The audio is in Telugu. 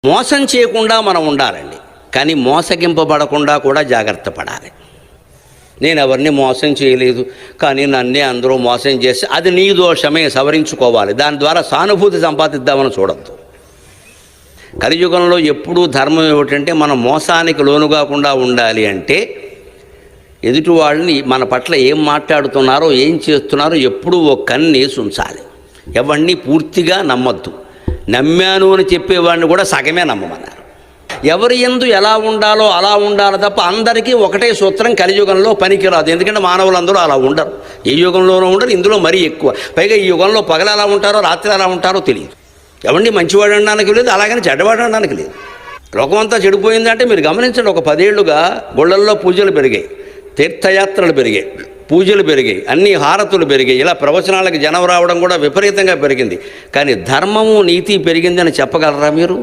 మోసం చేయకుండా మనం ఉండాలండి, కానీ మోసగింపబడకుండా కూడా జాగ్రత్త పడాలి. నేను ఎవరిని మోసం చేయలేదు, కానీ నన్నే అందరూ మోసం చేసి అది నీ దోషమే, సవరించుకోవాలి. దాని ద్వారా సానుభూతి సంపాదిద్దామని చూడద్దు. కలియుగంలో ఎప్పుడూ ధర్మం ఏమిటంటే మనం మోసానికి లోను కాకుండా ఉండాలి అంటే ఎదుటి వాళ్ళని మన పట్ల ఏం మాట్లాడుతున్నారో ఏం చేస్తున్నారో ఎప్పుడూ ఒక కన్నేసి ఉంచాలి. ఎవరిని పూర్తిగా నమ్మద్దు. నమ్మాను అని చెప్పేవాడిని కూడా సగమే నమ్మమన్నారు. ఎవరి యందు ఎలా ఉండాలో అలా ఉండాలి తప్ప అందరికీ ఒకటే సూత్రం కలియుగంలో పనికిరాదు. ఎందుకంటే మానవులందరూ అలా ఉండరు, ఏ యుగంలోనూ ఉండరు, ఇందులో మరీ ఎక్కువ. పైగా ఈ యుగంలో పగలు ఎలా ఉంటారో రాత్రి ఎలా ఉంటారో తెలియదు. ఎవరిని మంచివాడు అనడానికి లేదు, అలాగని చెడ్డవాడు అనడానికి లేదు. లోకమంతా చెడిపోయిందంటే మీరు గమనించండి. ఒక 10 ఏళ్లుగా గుళ్ళల్లో పూజలు పెరిగాయి, తీర్థయాత్రలు పెరిగాయి, పూజలు పెరిగాయి, అన్ని హారతులు పెరిగాయి, ఇలా ప్రవచనాలకు జనం రావడం కూడా విపరీతంగా పెరిగింది. కానీ ధర్మము నీతి పెరిగిందని చెప్పగలరా మీరు?